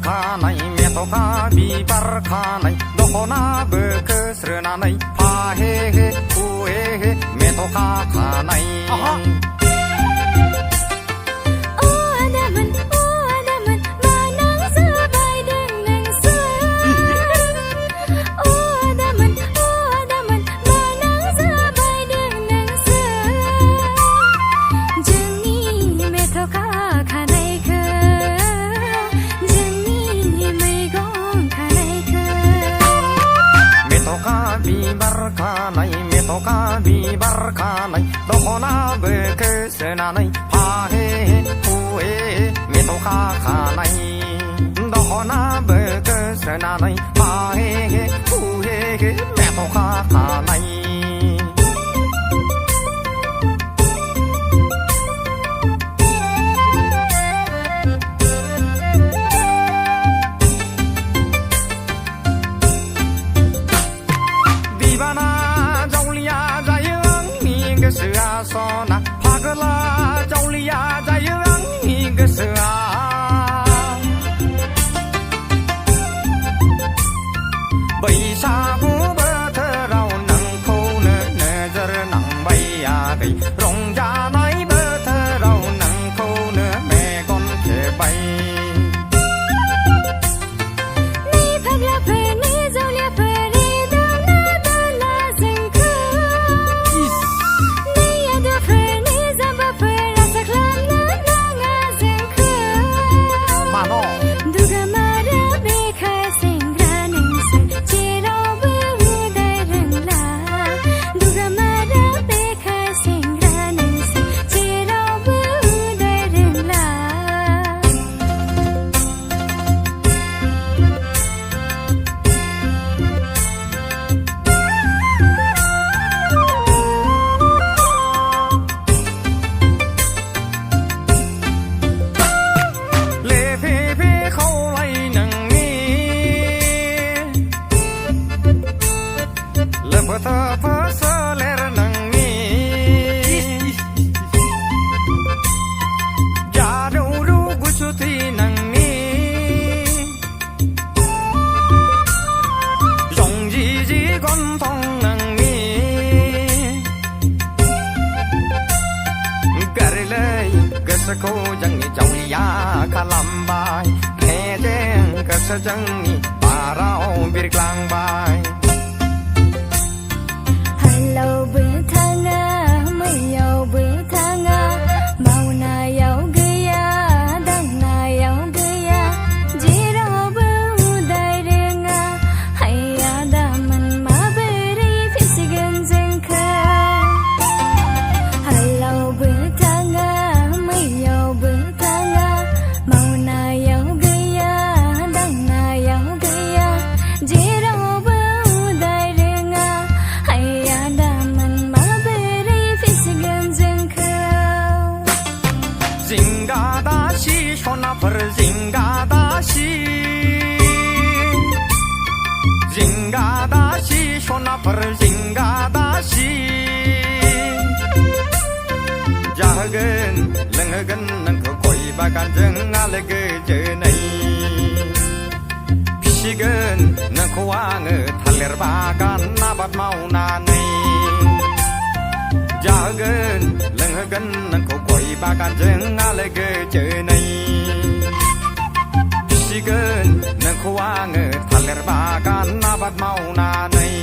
खानाय मेथ'खा बिबार खानाय दख'नाबो खोस्रोनानै फाहे हे हुहे हे मेथ'खा खानाय मेथ'खा बिबार खानाय दख'नाबो खोस्रोनानै फाहे हुहे मेथ'खा खानाय दख'नाबो खोस्रोनानै फाहे हुहे मेथ'खा खानाय गोसोआ सना फागला जावलिया जायो आंनि गोसोआ बैसागु बोथोराव नोंखौनो नोजोर नांबायाखै रंजानाय बोथोराव नोंखौनो मेगन खेबाय सोलेर नोंनि जारौरौ गुसुथि नोंनि जंजिजि गन्थं नोंनि गारलै गोसोखौ जोंनि जावलिया खालामबाय मेजें गोसो जोंनि बाराव बिरग्लांबाय हालावबो थाङा मैयावबो थाङा मावनायाव गैया दांनायाव गैया जेरावबो उदाय रोङा हाया दामोन माबोरै फिसिगोन जोंखौ हालावबो थाङा मैयावबो थाङा मावनायाव गैया दांनायाव गैया जेरावबो जिंगादासि सनाफोर जिंगादासि जिंगादासि सनाफोर जिंगादासि जाहोगोन लोंहोगोन नोंखौ गय बागानजों आलो गोजोनै फिसिगोन नोंखौ आङो थालिर बागान आबाद मावनानै जाहोगोन लोंहोगोन नोंखौ गय बागानजों आलो गोजोनै फिसिगोन नोंखौ आङो थालिर बागान आबाद मावनानै